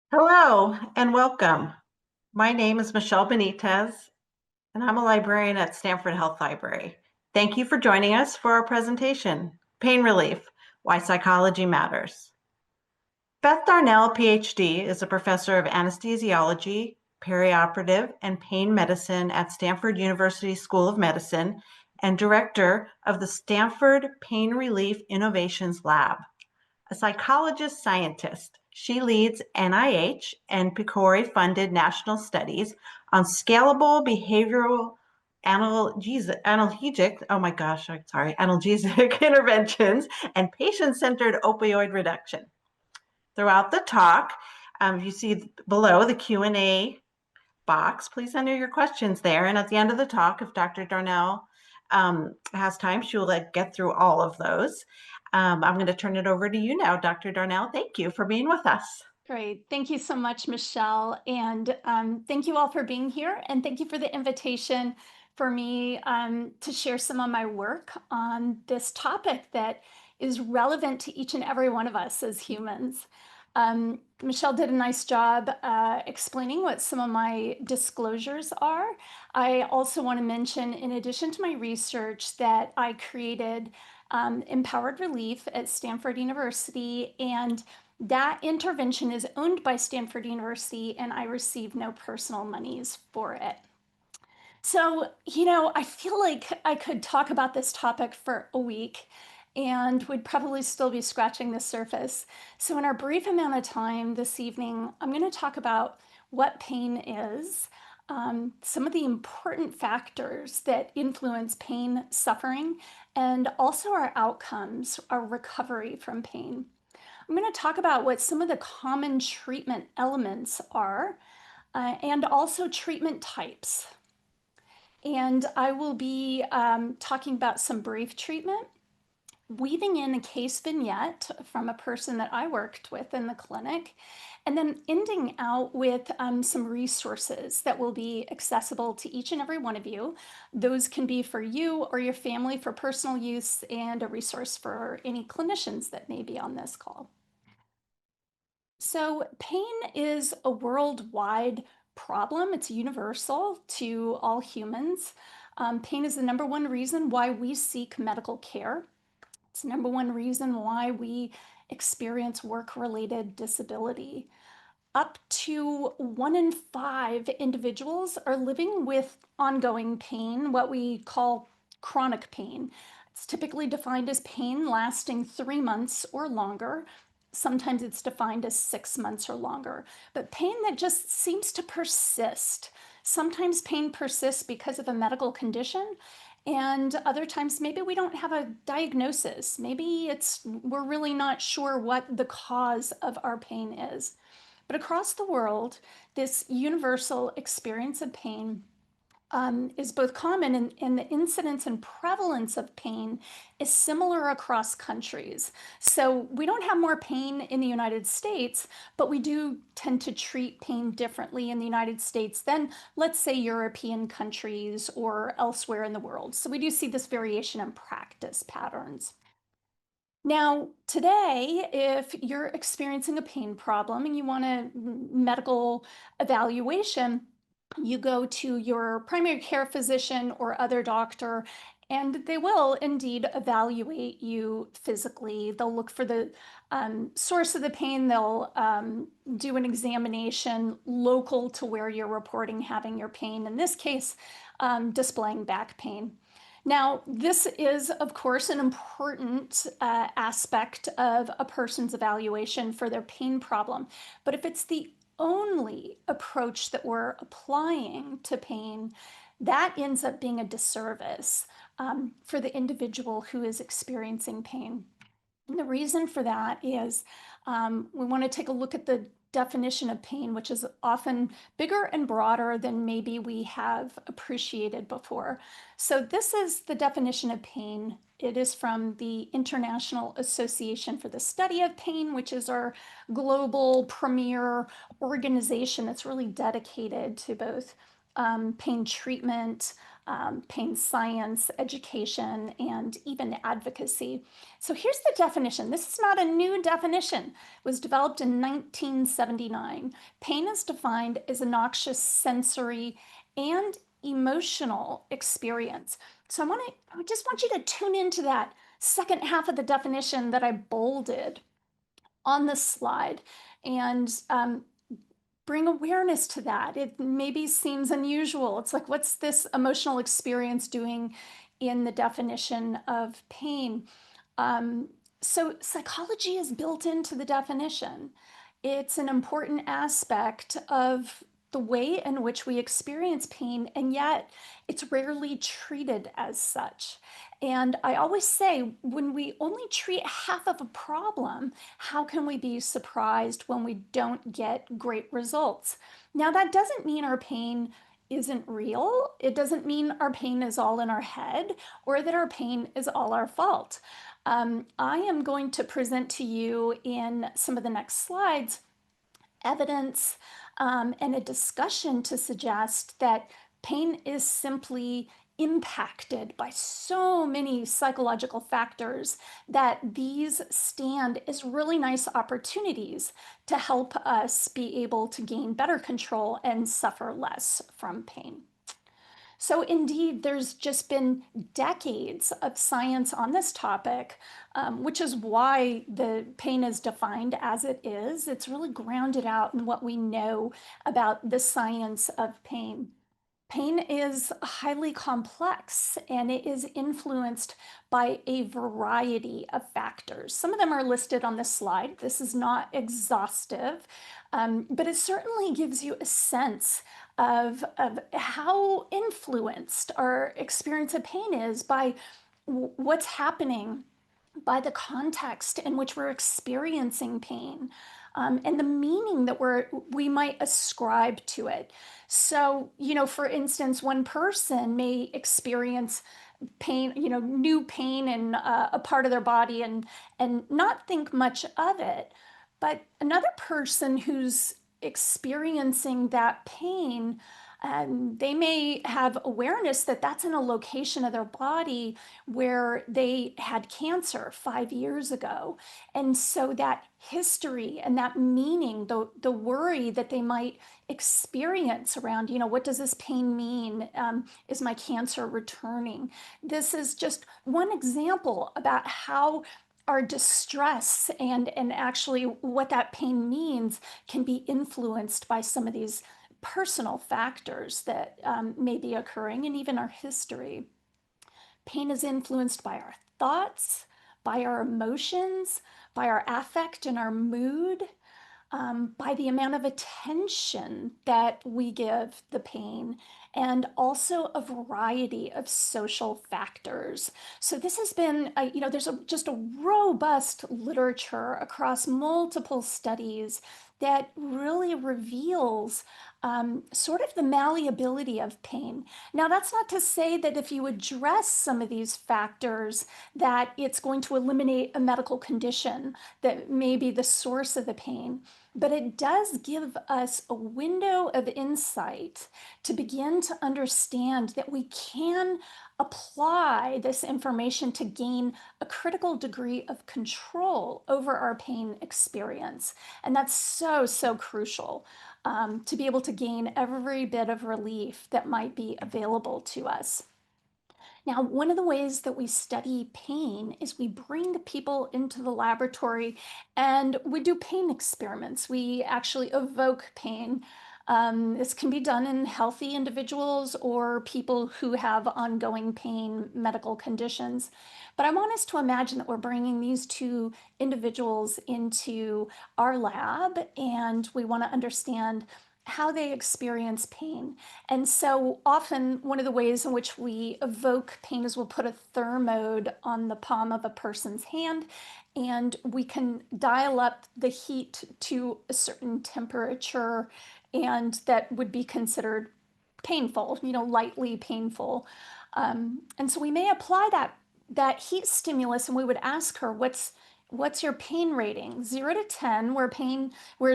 Hello and welcome. My name is Michelle Benitez, and I'm a librarian at Stanford Health Library. Thank you for joining us for our presentation, Pain Relief, Why Psychology Matters. Beth Darnall, PhD, is a professor of anesthesiology, perioperative, and pain medicine at Stanford University School of Medicine and director of the Stanford Pain Relief Innovations Lab. A psychologist-scientist, she leads NIH and PCORI-funded national studies on scalable behavioral analgesic interventions and patient-centered opioid reduction. Throughout the talk, you see below the Q&A box, please enter your questions there. And at the end of the talk, if Dr. Darnall has time, she will get through all of those. I'm going to turn it over to you now, Dr. Darnall. Thank you for being with us. Great. Thank you so much, Michelle. And thank you all for being here. And thank you for the invitation for me to share some of my work on this topic that is relevant to each and every one of us as humans. Michelle did a nice job explaining what some of my disclosures are. I also want to mention, in addition to my research, that I created Empowered Relief at Stanford University, and that intervention is owned by Stanford University, and I receive no personal monies for it. So, I feel like I could talk about this topic for a week and would probably still be scratching the surface. So, in our brief amount of time this evening, I'm going to talk about what pain is, some of the important factors that influence pain, suffering, and also our outcomes, our recovery from pain. I'm going to talk about what some of the common treatment elements are, and also treatment types. And I will be talking about some brief treatment, weaving in a case vignette from a person that I worked with in the clinic, and then ending out with some resources that will be accessible to each and every one of you. Those can be for you or your family for personal use, and a resource for any clinicians that may be on this call. So, pain is a worldwide problem. It's universal to all humans. Pain is the number one reason why we seek medical care. It's the number one reason why we experience work-related disability. Up to 1 in 5 individuals are living with ongoing pain, what we call chronic pain. It's typically defined as pain lasting 3 months or longer. Sometimes it's defined as 6 months or longer, but pain that just seems to persist. Sometimes pain persists because of a medical condition, and other times maybe we don't have a diagnosis. Maybe we're really not sure what the cause of our pain is. But across the world, this universal experience of pain is both common, and the incidence and prevalence of pain is similar across countries. So we don't have more pain in the United States, but we do tend to treat pain differently in the United States than, let's say, European countries or elsewhere in the world. So we do see this variation in practice patterns. Now, today, if you're experiencing a pain problem and you want a medical evaluation, you go to your primary care physician or other doctor, and they will indeed evaluate you physically. They'll look for the source of the pain. They'll do an examination local to where you're reporting having your pain, in this case, displaying back pain. Now, this is, of course, an important aspect of a person's evaluation for their pain problem. But if it's the only approach that we're applying to pain, that ends up being a disservice for the individual who is experiencing pain. And the reason for that is we want to take a look at the definition of pain, which is often bigger and broader than maybe we have appreciated before. So this is the definition of pain. It is from the International Association for the Study of Pain, which is our global premier organization that's really dedicated to both pain treatment, pain science, education, and even advocacy. So here's the definition. This is not a new definition. It was developed in 1979. Pain is defined as a noxious sensory and emotional experience. So I just want you to tune into that second half of the definition that I bolded on the slide and bring awareness to that. It maybe seems unusual. It's like, what's this emotional experience doing in the definition of pain? Um, so, psychology is built into the definition. It's an important aspect of the way in which we experience pain, and yet it's rarely treated as such. And I always say, when we only treat half of a problem, how can we be surprised when we don't get great results? Now, that doesn't mean our pain isn't real. It doesn't mean our pain is all in our head or that our pain is all our fault. I am going to present to you in some of the next slides evidence and a discussion to suggest that pain is simply impacted by so many psychological factors that these stand as really nice opportunities to help us be able to gain better control and suffer less from pain. So, indeed, there's just been decades of science on this topic, which is why the pain is defined as it is. It's really grounded out in what we know about the science of pain. Pain is highly complex and it is influenced by a variety of factors. Some of them are listed on this slide. This is not exhaustive, but it certainly gives you a sense of how influenced our experience of pain is by what's happening, by the context in which we're experiencing pain, and the meaning that we might ascribe to it. So, for instance, one person may experience pain, new pain in a part of their body and not think much of it. But another person who's experiencing that pain, they may have awareness that that's in a location of their body where they had cancer 5 years ago. And so that history and that meaning, the worry that they might experience around, what does this pain mean? Is my cancer returning? This is just one example about how our distress and actually what that pain means can be influenced by some of these personal factors that may be occurring and even our history. Pain is influenced by our thoughts, by our emotions, by our affect and our mood, by the amount of attention that we give the pain, and also a variety of social factors. So this has been, there's just a robust literature across multiple studies that really reveals sort of the malleability of pain. Now, that's not to say that if you address some of these factors, that it's going to eliminate a medical condition that may be the source of the pain. But it does give us a window of insight to begin to understand that we can apply this information to gain a critical degree of control over our pain experience. And that's so, so crucial to be able to gain every bit of relief that might be available to us. Now, one of the ways that we study pain is we bring people into the laboratory and we do pain experiments. We actually evoke pain. This can be done in healthy individuals or people who have ongoing pain medical conditions. But I want us to imagine that we're bringing these two individuals into our lab and we want to understand how they experience pain. And so often, one of the ways in which we evoke pain is we'll put a thermode on the palm of a person's hand, and we can dial up the heat to a certain temperature, and that would be considered painful, lightly painful. And so we may apply that heat stimulus, and we would ask her, What's your pain rating? 0 to 10, where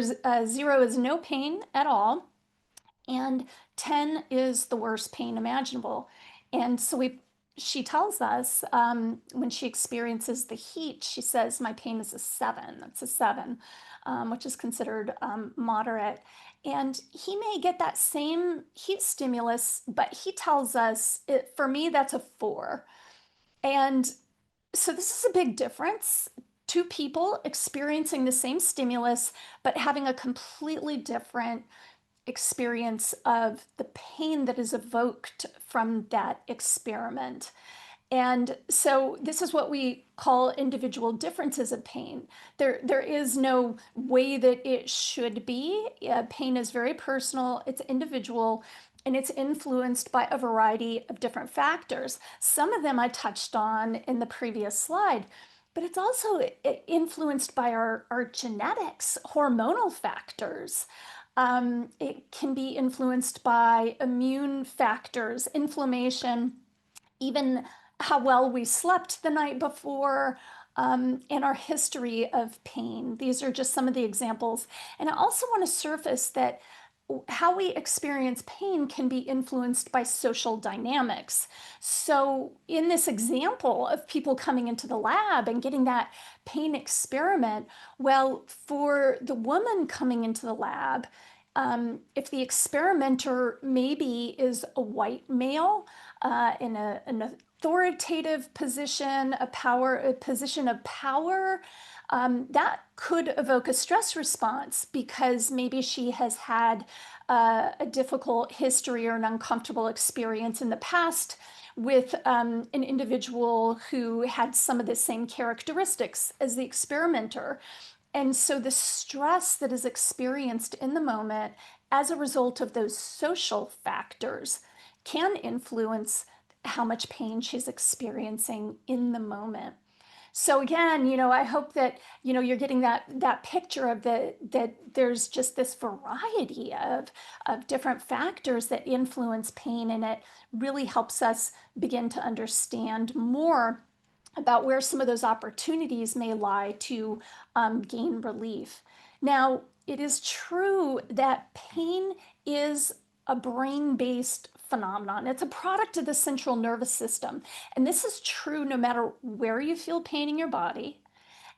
0 is no pain at all, and 10 is the worst pain imaginable. And so she tells us when she experiences the heat, she says, my pain is a 7. That's a 7, which is considered moderate. And he may get that same heat stimulus, but he tells us, for me, that's a 4. And so this is a big difference. Two people experiencing the same stimulus, but having a completely different experience of the pain that is evoked from that experiment. And so this is what we call individual differences of pain. There is no way that it should be. Pain is very personal, it's individual, and it's influenced by a variety of different factors. Some of them I touched on in the previous slide, but it's also influenced by our genetics, hormonal factors. It can be influenced by immune factors, inflammation, even how well we slept the night before, and our history of pain. These are just some of the examples. And I also want to surface that how we experience pain can be influenced by social dynamics. So in this example of people coming into the lab and getting that pain experiment, well, for the woman coming into the lab, if the experimenter maybe is a white male in an authoritative position, a position of power, that could evoke a stress response because maybe she has had a difficult history or an uncomfortable experience in the past with an individual who had some of the same characteristics as the experimenter. And so the stress that is experienced in the moment as a result of those social factors can influence how much pain she's experiencing in the moment. So again, I hope that, you're getting that picture of that there's just this variety of different factors that influence pain, and it really helps us begin to understand more about where some of those opportunities may lie to gain relief. Now, it is true that pain is a brain-based phenomenon. It's a product of the central nervous system. And this is true no matter where you feel pain in your body.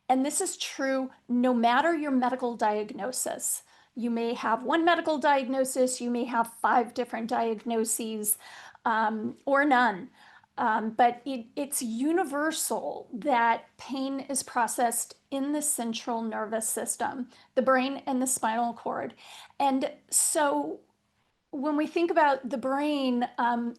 And this is true no matter your medical diagnosis. You may have one medical diagnosis, you may have 5 different diagnoses, or none. But it's universal that pain is processed in the central nervous system, the brain and the spinal cord. And so when we think about the brain,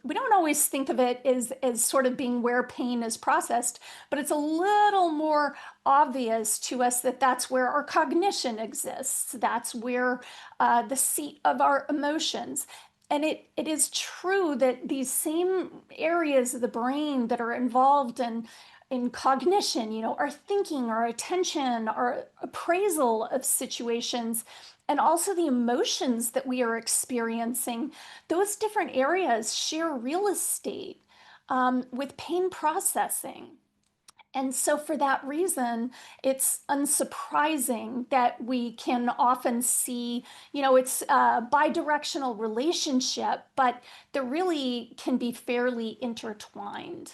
we don't always think of it as sort of being where pain is processed, but it's a little more obvious to us that that's where our cognition exists. That's where the seat of our emotions. And it is true that these same areas of the brain that are involved in cognition, our thinking, our attention, our appraisal of situations, and also the emotions that we are experiencing, those different areas share real estate with pain processing. And so, for that reason, it's unsurprising that we can often see, it's a bidirectional relationship, but they really can be fairly intertwined.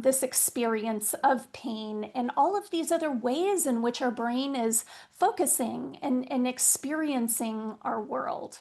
This experience of pain and all of these other ways in which our brain is focusing and experiencing our world.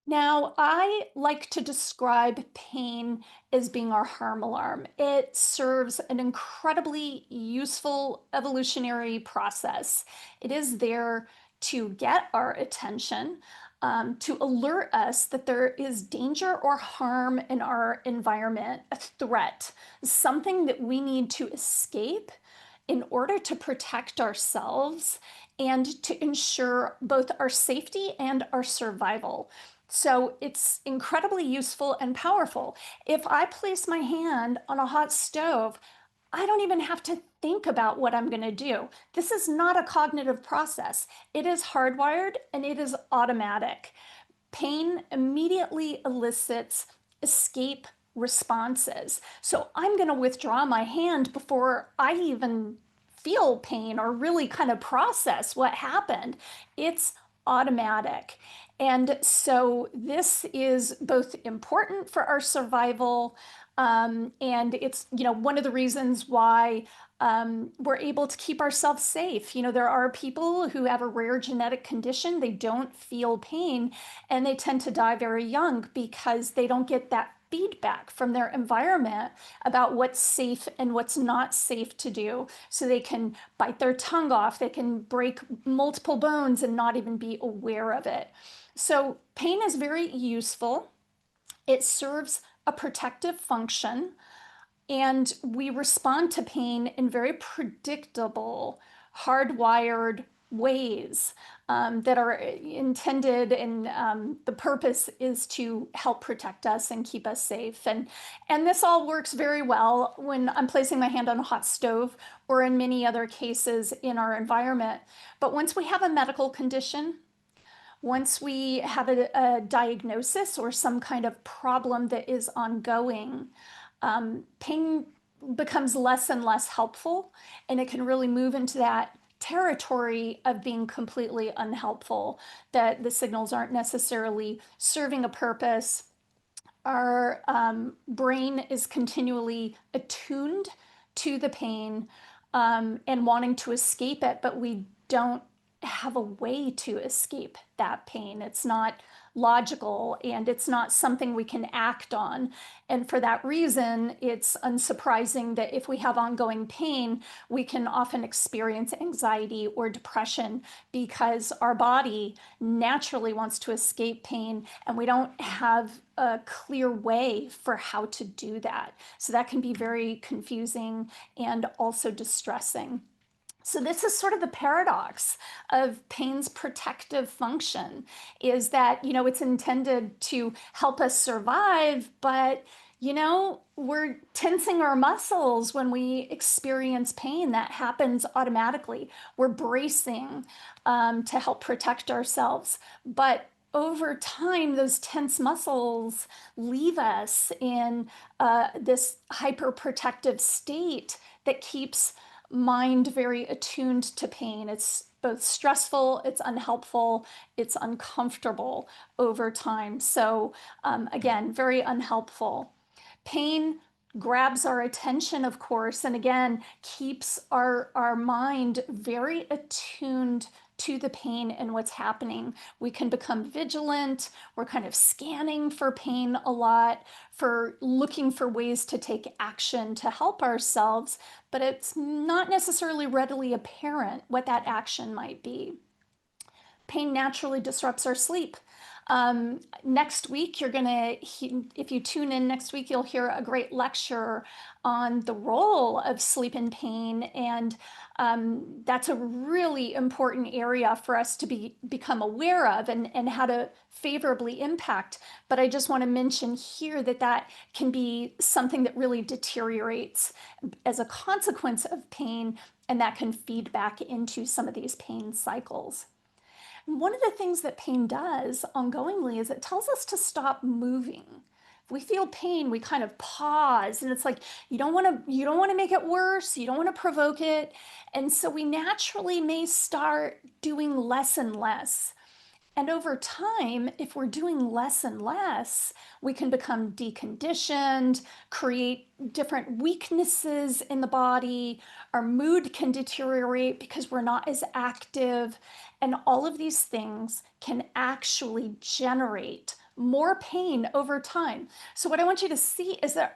Now, I like to describe pain as being our harm alarm. It serves an incredibly useful evolutionary process. It is there to get our attention, to alert us that there is danger or harm in our environment, a threat, something that we need to escape in order to protect ourselves and to ensure both our safety and our survival. So it's incredibly useful and powerful. If I place my hand on a hot stove, I don't even have to think about what I'm going to do. This is not a cognitive process. It is hardwired and it is automatic. Pain immediately elicits escape responses. So I'm going to withdraw my hand before I even feel pain or really kind of process what happened. It's automatic. And so this is both important for our survival, and it's, one of the reasons why we're able to keep ourselves safe. There are people who have a rare genetic condition, they don't feel pain, and they tend to die very young because they don't get that feedback from their environment about what's safe and what's not safe to do. So they can bite their tongue off, they can break multiple bones and not even be aware of it. So pain is very useful. It serves a protective function, and we respond to pain in very predictable, hardwired ways that are intended, and the purpose is to help protect us and keep us safe. And this all works very well when I'm placing my hand on a hot stove or in many other cases in our environment. But once we have a medical condition, once we have a diagnosis or some kind of problem that is ongoing, pain becomes less and less helpful, and it can really move into that territory of being completely unhelpful, that the signals aren't necessarily serving a purpose. Our brain is continually attuned to the pain and wanting to escape it, but we don't have a way to escape that pain. It's not logical, and it's not something we can act on. And for that reason, it's unsurprising that if we have ongoing pain, we can often experience anxiety or depression because our body naturally wants to escape pain, and we don't have a clear way for how to do that. So that can be very confusing and also distressing. So this is sort of the paradox of pain's protective function, is that, it's intended to help us survive, but, we're tensing our muscles when we experience pain. That happens automatically. We're bracing to help protect ourselves. But over time, those tense muscles leave us in this hyperprotective state that keeps mind very attuned to pain. It's both stressful, it's unhelpful, it's uncomfortable over time. So again, very unhelpful. Pain grabs our attention, of course, and again, keeps our mind very attuned to the pain and what's happening. We can become vigilant. We're kind of scanning for pain a lot, for looking for ways to take action to help ourselves, but it's not necessarily readily apparent what that action might be. Pain naturally disrupts our sleep. Next week, if you tune in next week, you'll hear a great lecture on the role of sleep in pain. And that's a really important area for us to become aware of, and how to favorably impact. But I just want to mention here that can be something that really deteriorates as a consequence of pain, and that can feed back into some of these pain cycles. One of the things that pain does ongoingly is it tells us to stop moving. If we feel pain, we kind of pause, and it's like you don't want to make it worse, you don't want to provoke it. And so we naturally may start doing less and less. And over time, if we're doing less and less, we can become deconditioned, create different weaknesses in the body. Our mood can deteriorate because we're not as active. And all of these things can actually generate more pain over time. So what I want you to see is that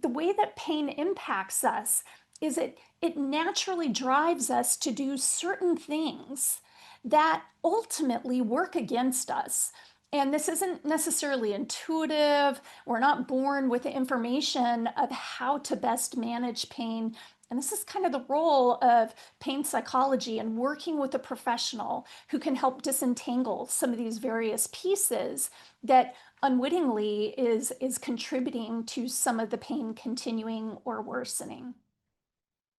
the way that pain impacts us is it naturally drives us to do certain things that ultimately work against us. And this isn't necessarily intuitive. We're not born with the information of how to best manage pain. And this is kind of the role of pain psychology and working with a professional who can help disentangle some of these various pieces that unwittingly is contributing to some of the pain continuing or worsening.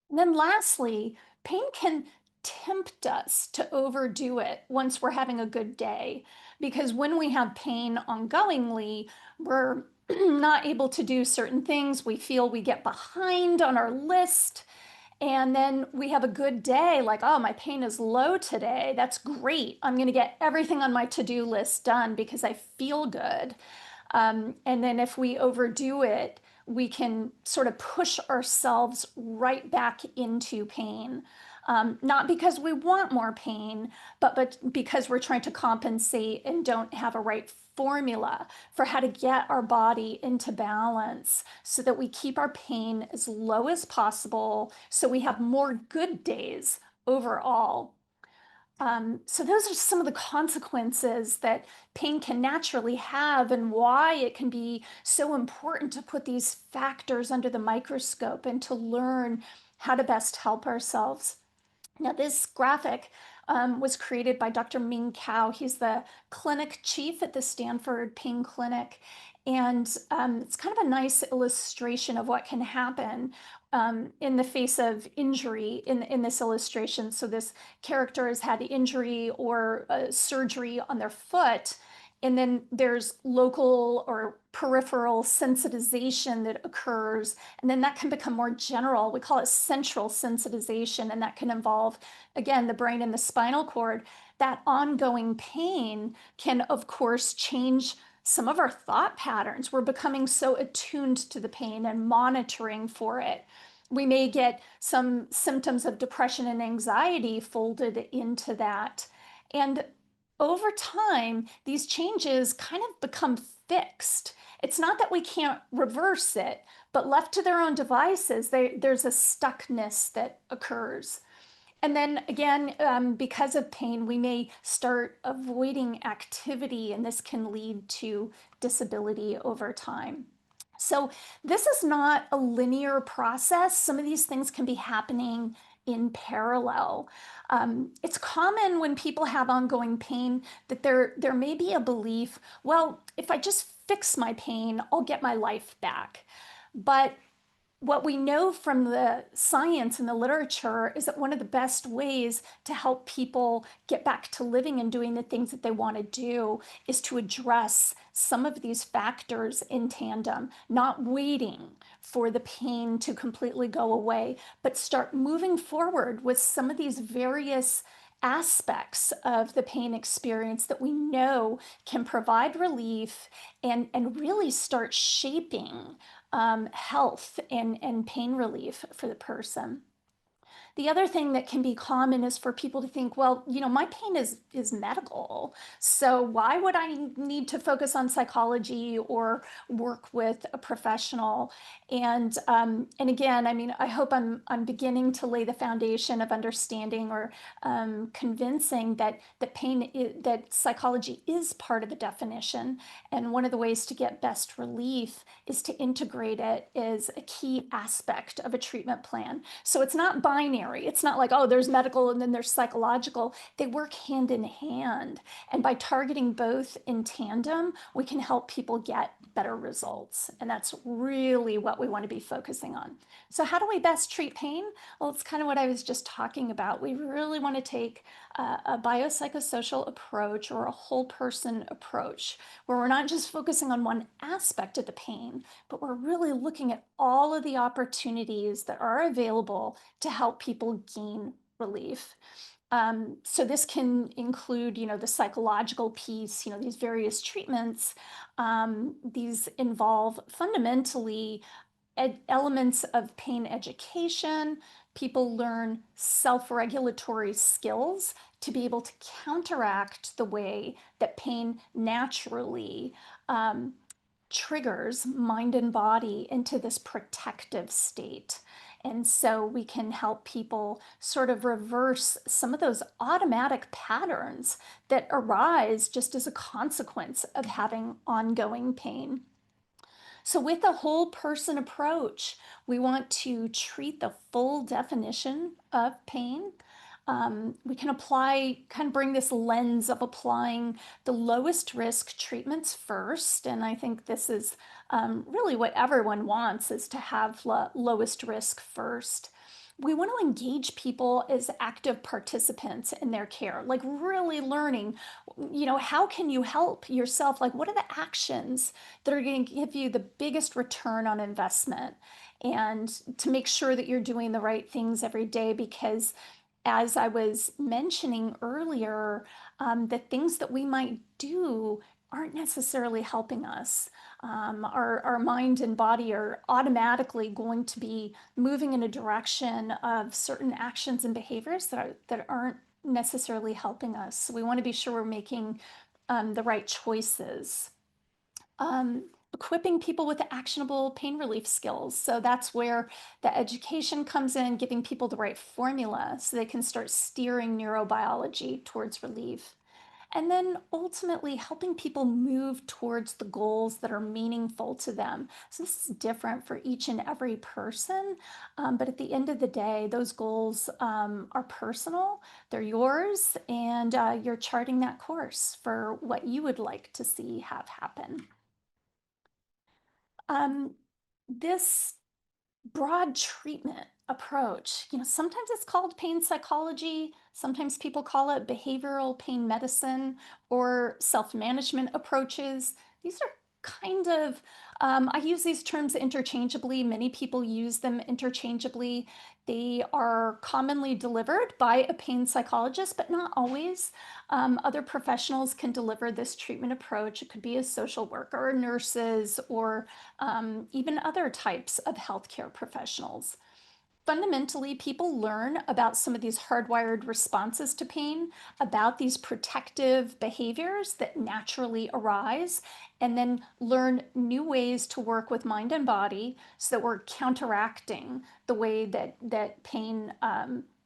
And then lastly, pain can tempt us to overdo it once we're having a good day, because when we have pain ongoingly, we're not able to do certain things. We feel we get behind on our list, And then we have a good day, like, oh, my pain is low today. That's great. I'm going to get everything on my to-do list done because I feel good. And then if we overdo it, we can sort of push ourselves right back into pain. Not because we want more pain, but because we're trying to compensate and don't have a right formula for how to get our body into balance so that we keep our pain as low as possible so we have more good days overall. So those are some of the consequences that pain can naturally have and why it can be so important to put these factors under the microscope and to learn how to best help ourselves. Now, this graphic was created by Dr. Ming Cao. He's the clinic chief at the Stanford Pain Clinic. And it's kind of a nice illustration of what can happen in the face of injury in this illustration. So this character has had injury or surgery on their foot. And then there's local or peripheral sensitization that occurs. And then that can become more general. We call it central sensitization. And that can involve, again, the brain and the spinal cord. That ongoing pain can, of course, change some of our thought patterns. We're becoming so attuned to the pain and monitoring for it. We may get some symptoms of depression and anxiety folded into that. And over time, these changes kind of become fixed. It's not that we can't reverse it, but left to their own devices, there's a stuckness that occurs. And then again, because of pain, we may start avoiding activity, and this can lead to disability over time. So, this is not a linear process. Some of these things can be happening in parallel. It's common when people have ongoing pain that there may be a belief, well, if I just fix my pain, I'll get my life back. But what we know from the science and the literature is that one of the best ways to help people get back to living and doing the things that they want to do is to address some of these factors in tandem, not waiting for the pain to completely go away, but start moving forward with some of these various aspects of the pain experience that we know can provide relief and really start shaping health and pain relief for the person. The other thing that can be common is for people to think, well, my pain is medical. So why would I need to focus on psychology or work with a professional? And again, I mean, I hope I'm beginning to lay the foundation of understanding or convincing that that psychology is part of the definition. And one of the ways to get best relief is to integrate it as a key aspect of a treatment plan. So it's not binary. It's not like, oh, there's medical and then there's psychological. They work hand in hand. And by targeting both in tandem, we can help people get better results. And that's really what we want to be focusing on. So how do we best treat pain? Well, it's kind of what I was just talking about. We really want to take a biopsychosocial approach or a whole person approach where we're not just focusing on one aspect of the pain, but we're really looking at all of the opportunities that are available to help people gain relief. So this can include, the psychological piece, these various treatments. These involve fundamentally elements of pain education. People learn self-regulatory skills to be able to counteract the way that pain naturally triggers mind and body into this protective state. And so we can help people sort of reverse some of those automatic patterns that arise just as a consequence of having ongoing pain. So, with a whole person approach, we want to treat the full definition of pain. We can kind of bring this lens of applying the lowest risk treatments first. And I think this is really what everyone wants is to have lowest risk first. We want to engage people as active participants in their care, like really learning, how can you help yourself? Like, what are the actions that are going to give you the biggest return on investment? and to make sure that you're doing the right things every day, because as I was mentioning earlier, the things that we might do aren't necessarily helping us. Our mind and body are automatically going to be moving in a direction of certain actions and behaviors that aren't necessarily helping us. So we want to be sure we're making the right choices. Equipping people with actionable pain relief skills. So that's where the education comes in, giving people the right formula so they can start steering neurobiology towards relief. And then ultimately helping people move towards the goals that are meaningful to them. So this is different for each and every person. But at the end of the day, those goals are personal, they're yours, and you're charting that course for what you would like to see have happen. Um, this broad treatment approach, sometimes it's called pain psychology, sometimes people call it behavioral pain medicine or self-management approaches. These are kind of, I use these terms interchangeably. Many people use them interchangeably. They are commonly delivered by a pain psychologist, but not always. Other professionals can deliver this treatment approach. It could be a social worker, or nurses, or even other types of healthcare professionals. Fundamentally, people learn about some of these hardwired responses to pain, about these protective behaviors that naturally arise, and then learn new ways to work with mind and body so that we're counteracting the way that pain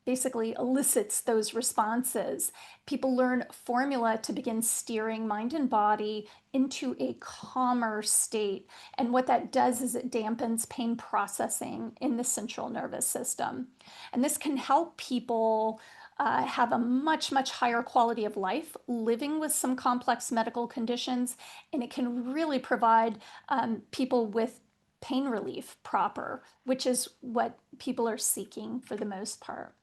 basically elicits those responses. People learn formula to begin steering mind and body into a calmer state. And what that does is it dampens pain processing in the central nervous system. And this can help people have a much, much higher quality of life living with some complex medical conditions. And it can really provide people with pain relief proper, which is what people are seeking for the most part.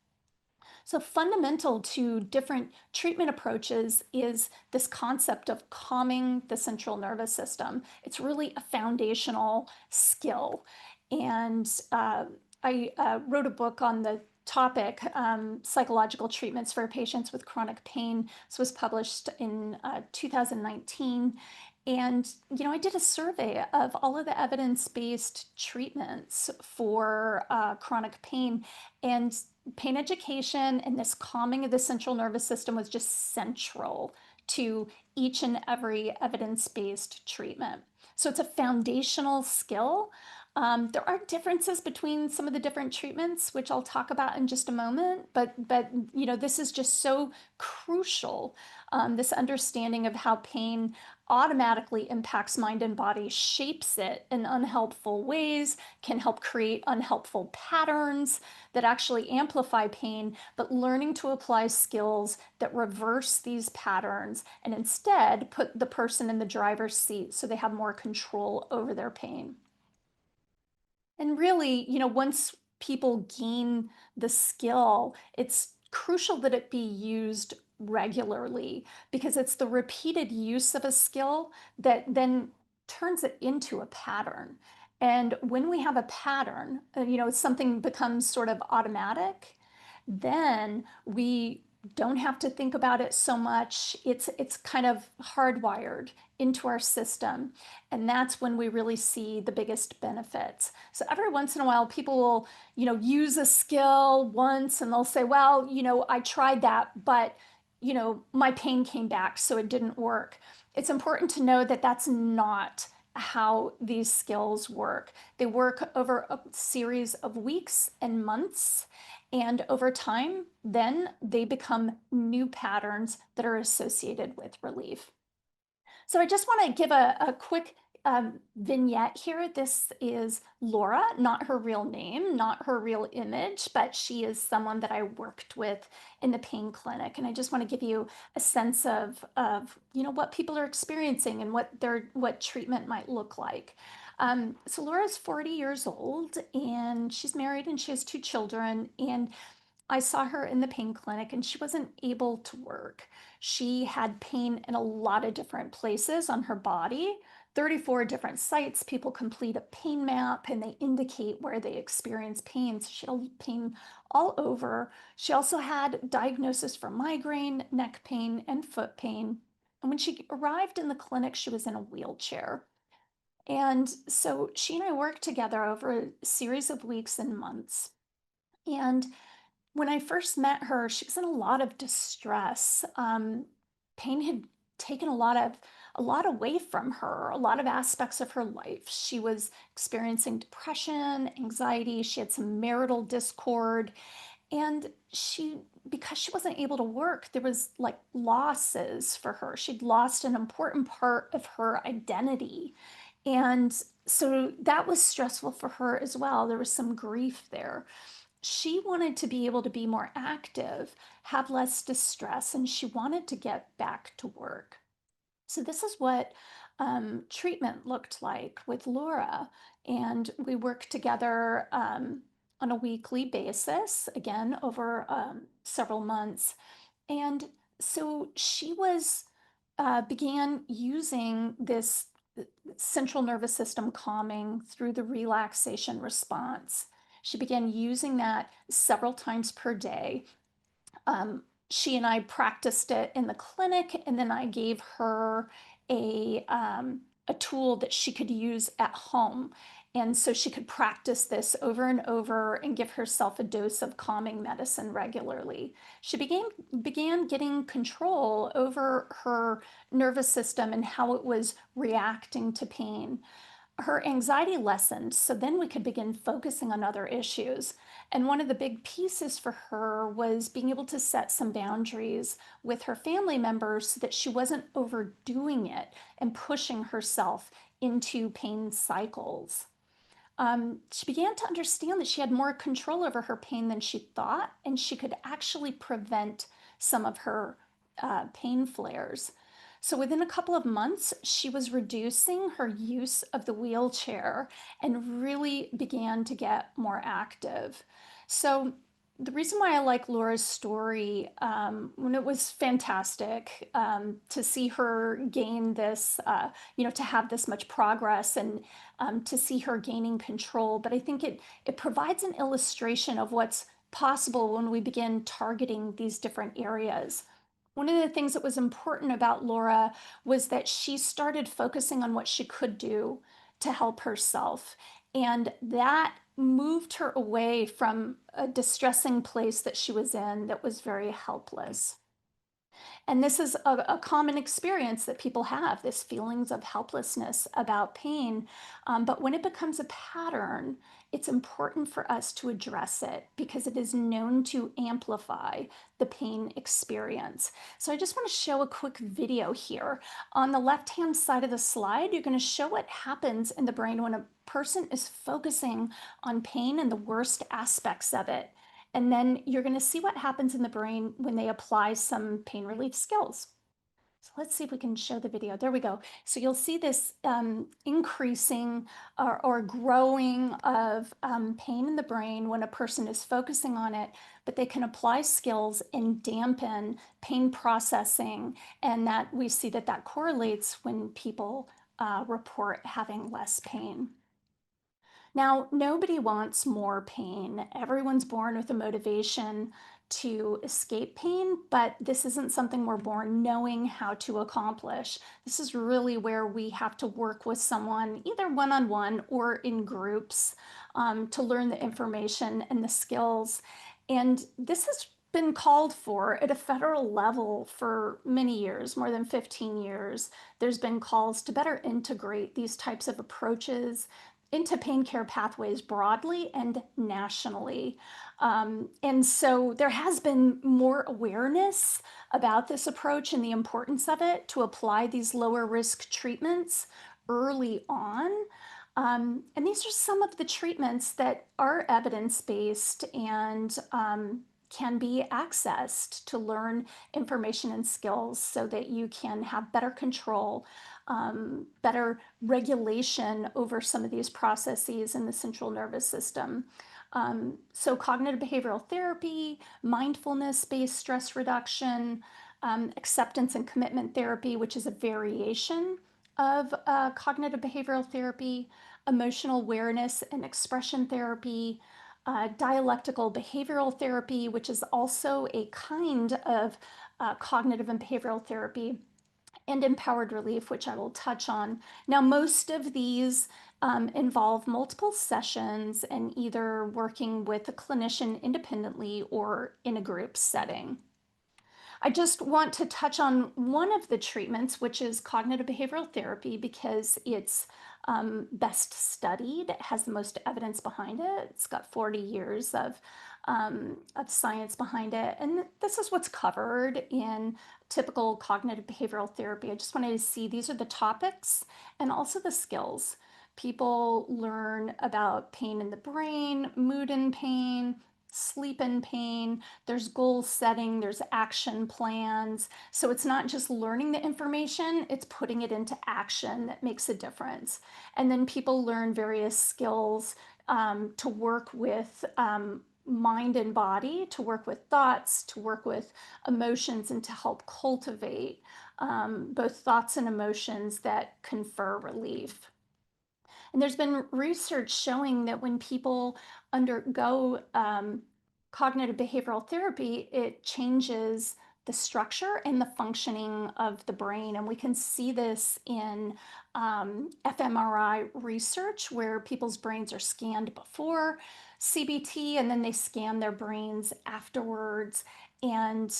So, fundamental to different treatment approaches is this concept of calming the central nervous system. It's really a foundational skill. And I wrote a book on the topic, Psychological Treatments for Patients with Chronic Pain. This was published in 2019. And, I did a survey of all of the evidence-based treatments for chronic pain. And pain education and this calming of the central nervous system was just central to each and every evidence-based treatment. So it's a foundational skill. There are differences between some of the different treatments, which I'll talk about in just a moment. But this is just so crucial. This understanding of how pain automatically impacts mind and body, shapes it in unhelpful ways, can help create unhelpful patterns that actually amplify pain, but learning to apply skills that reverse these patterns and instead put the person in the driver's seat so they have more control over their pain. And really, once people gain the skill, it's crucial that it be used regularly, because it's the repeated use of a skill that then turns it into a pattern. And when we have a pattern, something becomes sort of automatic, then we don't have to think about it so much. It's kind of hardwired into our system. And that's when we really see the biggest benefits. So every once in a while, people will, use a skill once and they'll say, well, I tried that, but, my pain came back, so it didn't work. It's important to know that that's not how these skills work. They work over a series of weeks and months. And over time, then they become new patterns that are associated with relief. So I just want to give a quick vignette here. This is Laura, not her real name, not her real image, but she is someone that I worked with in the pain clinic. And I just want to give you a sense of what people are experiencing and what treatment might look like. So Laura's 40 years old and she's married and she has two children. And I saw her in the pain clinic and she wasn't able to work. She had pain in a lot of different places on her body. 34 different sites. People complete a pain map and they indicate where they experience pain. So she had pain all over. She also had diagnosis for migraine, neck pain, and foot pain. And when she arrived in the clinic, she was in a wheelchair. And so she and I worked together over a series of weeks and months. And when I first met her, she was in a lot of distress. Pain had taken a lot away from her, a lot of aspects of her life. She was experiencing depression, anxiety. She had some marital discord, and because she wasn't able to work, there was like losses for her. She'd lost an important part of her identity, and so that was stressful for her as well. There was some grief there. She wanted to be able to be more active, have less distress, and she wanted to get back to work. So, this is what treatment looked like with Laura. And we worked together on a weekly basis, again, over several months. And so she began using this central nervous system calming through the relaxation response. She began using that several times per day. She and I practiced it in the clinic, and then I gave her a tool that she could use at home. And so she could practice this over and over and give herself a dose of calming medicine regularly. She began getting control over her nervous system and how it was reacting to pain. Her anxiety lessened, so then we could begin focusing on other issues. And one of the big pieces for her was being able to set some boundaries with her family members so that she wasn't overdoing it and pushing herself into pain cycles. She began to understand that she had more control over her pain than she thought, and she could actually prevent some of her pain flares. So within a couple of months, she was reducing her use of the wheelchair and really began to get more active. So the reason why I like Laura's story, when it was fantastic to see her gain this, to have this much progress and to see her gaining control. But I think it provides an illustration of what's possible when we begin targeting these different areas. One of the things that was important about Laura was that she started focusing on what she could do to help herself. And that moved her away from a distressing place that she was in that was very helpless. And this is a common experience that people have, this feelings of helplessness about pain. But when it becomes a pattern, it's important for us to address it because it is known to amplify the pain experience. So I just want to show a quick video here. On the left-hand side of the slide, you're going to show what happens in the brain when a person is focusing on pain and the worst aspects of it. And then you're going to see what happens in the brain when they apply some pain relief skills. So let's see if we can show the video. There we go. So you'll see this increasing or growing of pain in the brain when a person is focusing on it, but they can apply skills and dampen pain processing. And that we see that correlates when people report having less pain. Now, nobody wants more pain. Everyone's born with a motivation to escape pain, but this isn't something we're born knowing how to accomplish. This is really where we have to work with someone, either one-on-one or in groups, to learn the information and the skills. And this has been called for at a federal level for many years, more than 15 years. There's been calls to better integrate these types of approaches into pain care pathways broadly and nationally. And so there has been more awareness about this approach and the importance of it to apply these lower risk treatments early on. And these are some of the treatments that are evidence-based and can be accessed to learn information and skills so that you can have better control, better regulation over some of these processes in the central nervous system. So cognitive behavioral therapy, mindfulness-based stress reduction, acceptance and commitment therapy, which is a variation of cognitive behavioral therapy, emotional awareness and expression therapy, dialectical behavioral therapy, which is also a kind of cognitive and behavioral therapy, and empowered relief, which I will touch on. Now, most of these involve multiple sessions and either working with a clinician independently or in a group setting. I just want to touch on one of the treatments, which is cognitive behavioral therapy, because it's best studied. It has the most evidence behind it. It's got 40 years of science behind it. And this is what's covered in typical cognitive behavioral therapy. I just wanted to see these are the topics and also the skills. People learn about pain in the brain, mood in pain, sleep in pain. There's goal setting, there's action plans. So it's not just learning the information, it's putting it into action that makes a difference. And then people learn various skills to work with mind and body, to work with thoughts, to work with emotions, and to help cultivate both thoughts and emotions that confer relief. And there's been research showing that when people undergo cognitive behavioral therapy, it changes the structure and the functioning of the brain. And we can see this in fMRI research, where people's brains are scanned before CBT and then they scan their brains afterwards. And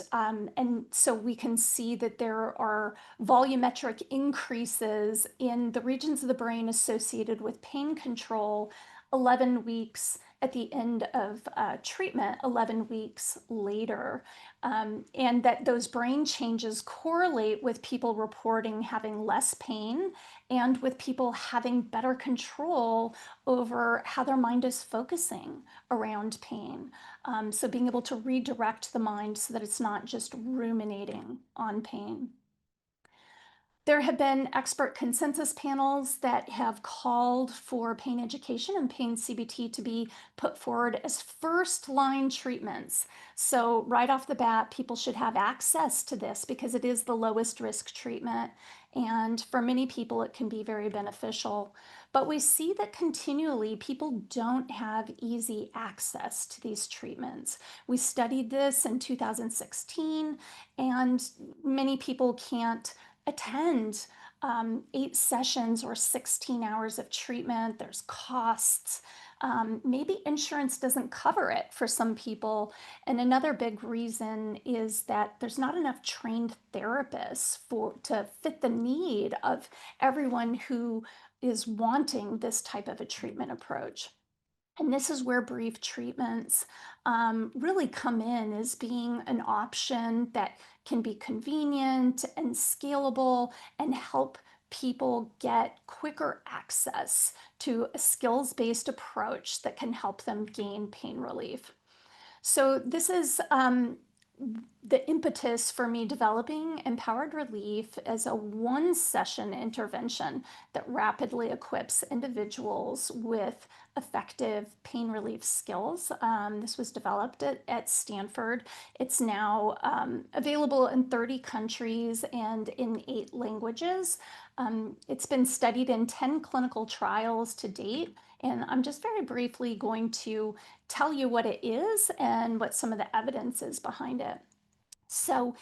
so we can see that there are volumetric increases in the regions of the brain associated with pain control 11 weeks at the end of treatment, 11 weeks later. And that those brain changes correlate with people reporting having less pain and with people having better control over how their mind is focusing around pain. So being able to redirect the mind so that it's not just ruminating on pain. There have been expert consensus panels that have called for pain education and pain CBT to be put forward as first line treatments. So, right off the bat, people should have access to this because it is the lowest risk treatment. And for many people, it can be very beneficial. But we see that continually people don't have easy access to these treatments. We studied this in 2016, and many people can't attend 8 sessions or 16 hours of treatment. There's costs. Maybe insurance doesn't cover it for some people. And another big reason is that there's not enough trained therapists to fit the need of everyone who is wanting this type of a treatment approach. And this is where brief treatments really come in as being an option that can be convenient and scalable and help people get quicker access to a skills-based approach that can help them gain pain relief. So this is the impetus for me developing Empowered Relief as a one-session intervention that rapidly equips individuals with effective pain relief skills. This was developed at Stanford. It's now available in 30 countries and in 8 languages. It's been studied in 10 clinical trials to date, and I'm just very briefly going to tell you what it is and what some of the evidence is behind it. So,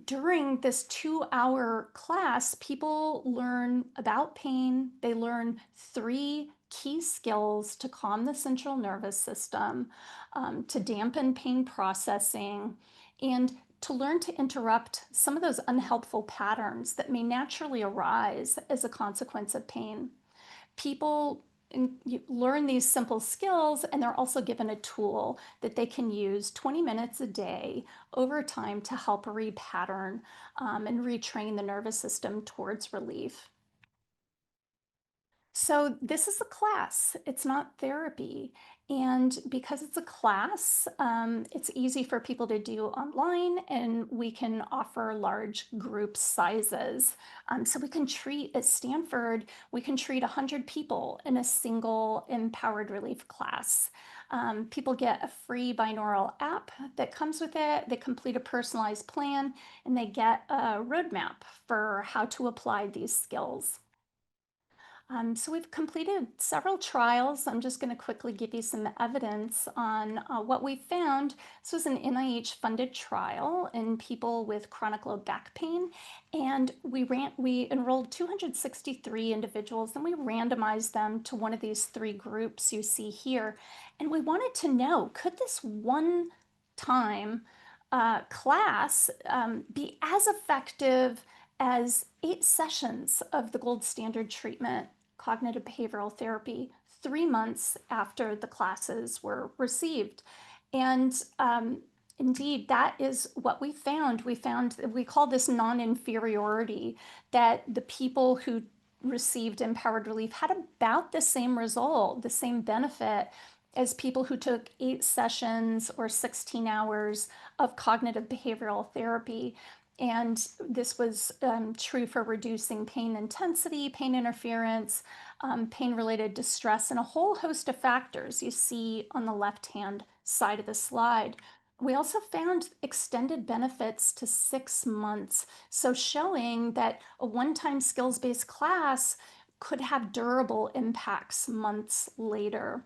during this 2-hour class, people learn about pain. They learn 3 key skills to calm the central nervous system, to dampen pain processing, and to learn to interrupt some of those unhelpful patterns that may naturally arise as a consequence of pain. People learn these simple skills, and they're also given a tool that they can use 20 minutes a day over time to help repattern and retrain the nervous system towards relief. So this is a class, it's not therapy. And because it's a class, it's easy for people to do online, and we can offer large group sizes. So we can treat at Stanford, we can treat 100 people in a single Empowered Relief class. People get a free binaural app that comes with it. They complete a personalized plan, and they get a roadmap for how to apply these skills. So we've completed several trials. I'm just going to quickly give you some evidence on what we found. This was an NIH-funded trial in people with chronic low back pain, and we enrolled 263 individuals, and we randomized them to one of these three groups you see here. And we wanted to know, could this one-time class be as effective as 8 sessions of the gold standard treatment, cognitive behavioral therapy, 3 months after the classes were received? And indeed, that is what we found. We call this non-inferiority, that the people who received empowered relief had about the same result, the same benefit as people who took 8 sessions or 16 hours of cognitive behavioral therapy. And this was true for reducing pain intensity, pain interference, pain-related distress, and a whole host of factors you see on the left-hand side of the slide. We also found extended benefits to 6 months, so showing that a one-time skills-based class could have durable impacts months later.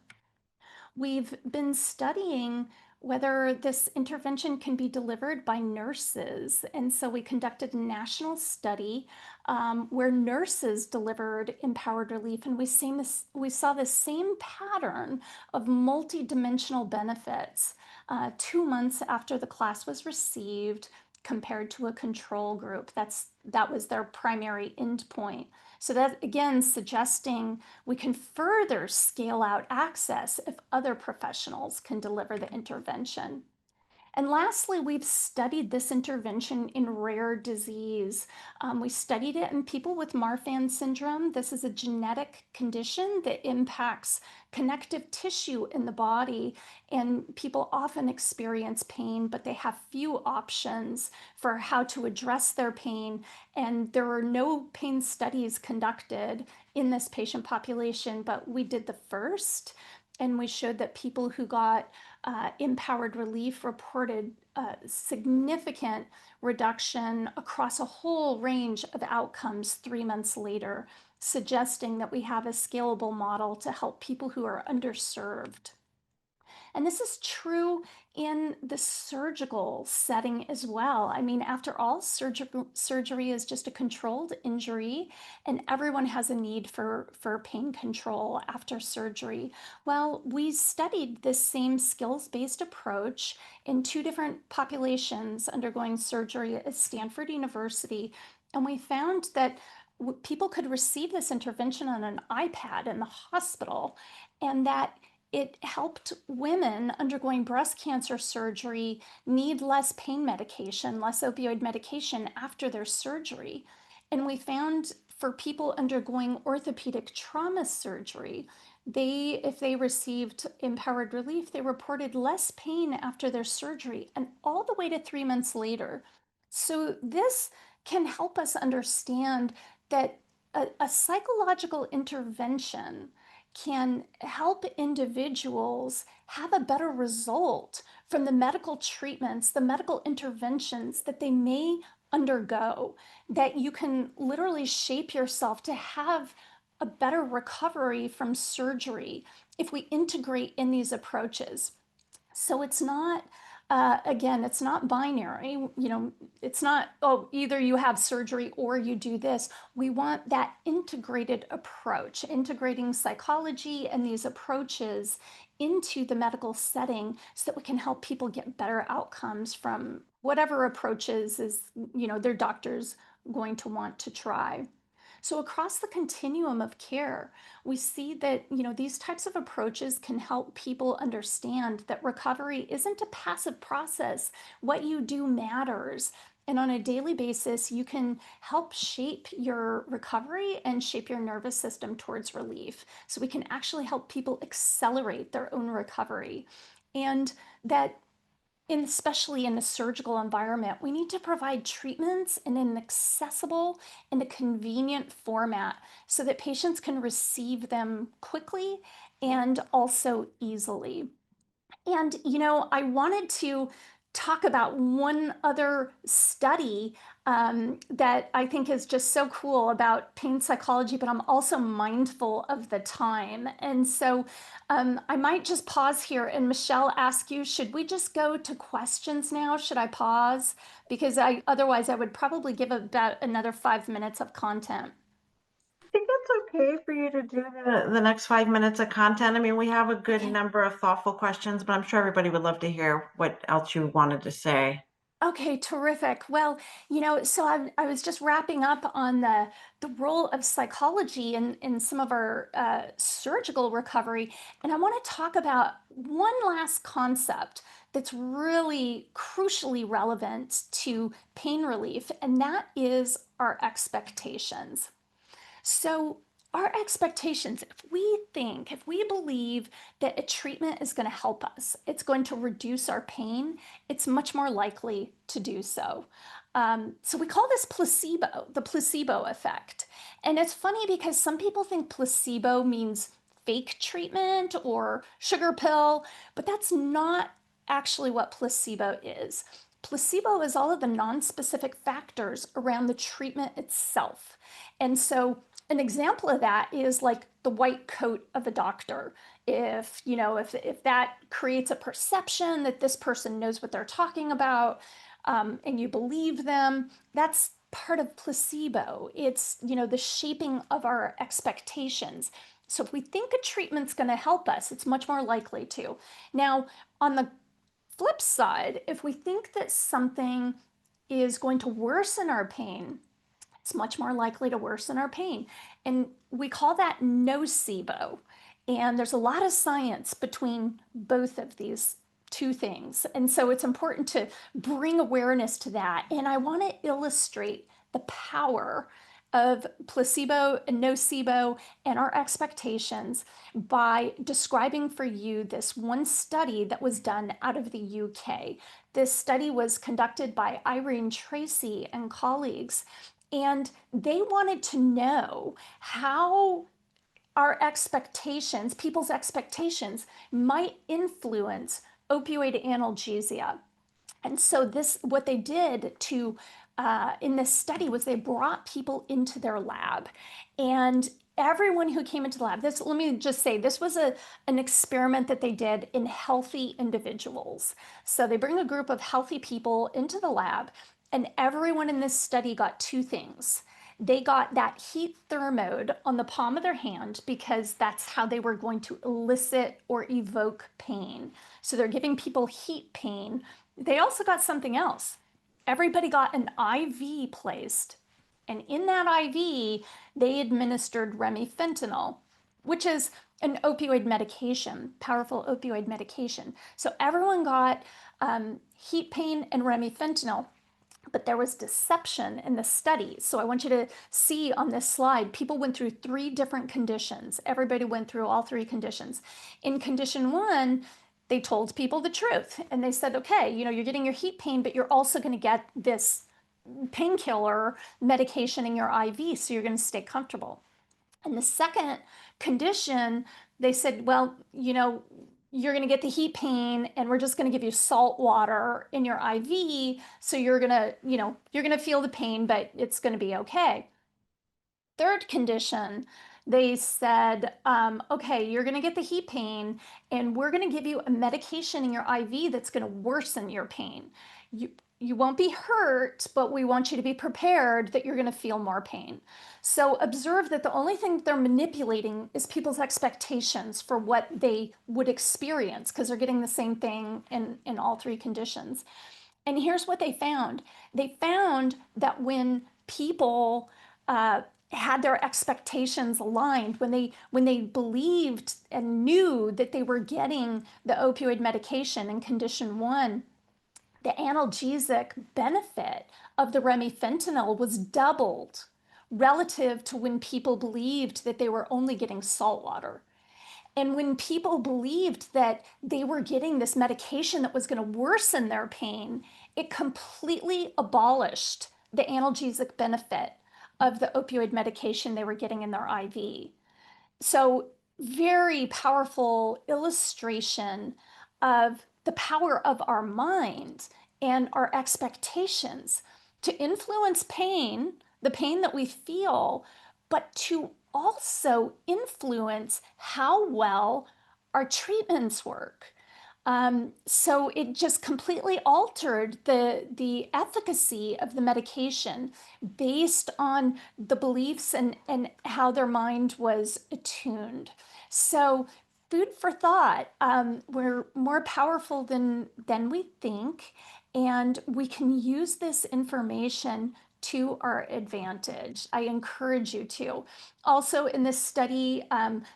We've been studying whether this intervention can be delivered by nurses. And so we conducted a national study where nurses delivered empowered relief. And we saw the same pattern of multidimensional benefits 2 months after the class was received compared to a control group. That was their primary endpoint. So that, again, suggesting we can further scale out access if other professionals can deliver the intervention. And lastly, we've studied this intervention in rare disease. We studied it in people with Marfan syndrome. This is a genetic condition that impacts connective tissue in the body, and people often experience pain, but they have few options for how to address their pain. And there were no pain studies conducted in this patient population, but we did the first, and we showed that people who got empowered relief reported significant reduction across a whole range of outcomes 3 months later, suggesting that we have a scalable model to help people who are underserved. And this is true in the surgical setting as well. I mean, after all, surgery is just a controlled injury, and everyone has a need for pain control after surgery. Well, we studied this same skills-based approach in 2 different populations undergoing surgery at Stanford University, and we found that people could receive this intervention on an iPad in the hospital, and that it helped women undergoing breast cancer surgery need less pain medication, less opioid medication after their surgery. And we found for people undergoing orthopedic trauma surgery, if they received empowered relief, they reported less pain after their surgery, and all the way to 3 months later. So this can help us understand that a psychological intervention can help individuals have a better result from the medical treatments, the medical interventions that they may undergo, that you can literally shape yourself to have a better recovery from surgery if we integrate in these approaches. So it's not, again, it's not binary. It's not, oh, either you have surgery or you do this. We want that integrated approach, integrating psychology and these approaches into the medical setting so that we can help people get better outcomes from whatever approaches their doctor's going to want to try. So across the continuum of care, we see that these types of approaches can help people understand that recovery isn't a passive process. What you do matters. And on a daily basis, you can help shape your recovery and shape your nervous system towards relief. So we can actually help people accelerate their own recovery. And that especially in a surgical environment, we need to provide treatments in an accessible and a convenient format so that patients can receive them quickly and also easily. And, I wanted to talk about one other study that I think is just so cool about pain psychology, but I'm also mindful of the time. And so I might just pause here and Michelle ask you, should we just go to questions now? Should I pause? Because otherwise I would probably give about another 5 minutes of content. I think it's okay for you to do the next 5 minutes of content. I mean, we have a good Okay. number of thoughtful questions, but I'm sure everybody would love to hear what else you wanted to say. Okay, terrific. Well, so I was just wrapping up on the role of psychology in some of our surgical recovery, and I want to talk about one last concept that's really crucially relevant to pain relief, and that is our expectations. So, our expectations, if we believe that a treatment is going to help us, it's going to reduce our pain, it's much more likely to do so. So, we call this placebo, the placebo effect. And it's funny because some people think placebo means fake treatment or sugar pill, but that's not actually what placebo is. Placebo is all of the non-specific factors around the treatment itself. And so an example of that is like the white coat of a doctor. If that creates a perception that this person knows what they're talking about, and you believe them, that's part of placebo. It's the shaping of our expectations. So if we think a treatment's going to help us, it's much more likely to. Now, on the flip side, if we think that something is going to worsen our pain, it's much more likely to worsen our pain. And we call that nocebo. And there's a lot of science between both of these two things. And so it's important to bring awareness to that. And I want to illustrate the power of placebo and nocebo and our expectations by describing for you this one study that was done out of the UK. This study was conducted by Irene Tracy and colleagues, and they wanted to know how our expectations, people's expectations, might influence opioid analgesia. And so what they did to in this study was they brought people into their lab, and everyone who came into the lab. Let me just say, this was an experiment that they did in healthy individuals. So they bring a group of healthy people into the lab, and everyone in this study got two things. They got that heat thermode on the palm of their hand because that's how they were going to elicit or evoke pain. So they're giving people heat pain. They also got something else. Everybody got an IV placed. And in that IV, they administered remifentanil, which is an opioid medication, powerful opioid medication. So everyone got heat pain and remifentanil, but there was deception in the study. So I want you to see on this slide, people went through three different conditions. Everybody went through all three conditions. In condition one, they told people the truth and they said, okay, you're getting your heat pain, but you're also going to get this painkiller medication in your IV, so you're going to stay comfortable. And the second condition, they said, well, you're going to get the heat pain and we're just going to give you salt water in your IV. So you're going to feel the pain, but it's going to be okay. Third condition, they said, okay, you're going to get the heat pain and we're going to give you a medication in your IV that's going to worsen your pain. You won't be hurt, but we want you to be prepared that you're going to feel more pain. So observe that the only thing they're manipulating is people's expectations for what they would experience because they're getting the same thing in all three conditions. And here's what they found. They found that when people had their expectations aligned, when they believed and knew that they were getting the opioid medication in condition one, the analgesic benefit of the remifentanil was doubled relative to when people believed that they were only getting salt water. And when people believed that they were getting this medication that was going to worsen their pain, it completely abolished the analgesic benefit of the opioid medication they were getting in their IV. So, very powerful illustration of the power of our mind and our expectations to influence pain, the pain that we feel, but to also influence how well our treatments work. So it just completely altered the efficacy of the medication based on the beliefs and how their mind was attuned. So food for thought. We're more powerful than we think, and we can use this information to our advantage. I encourage you to. Also, in this study,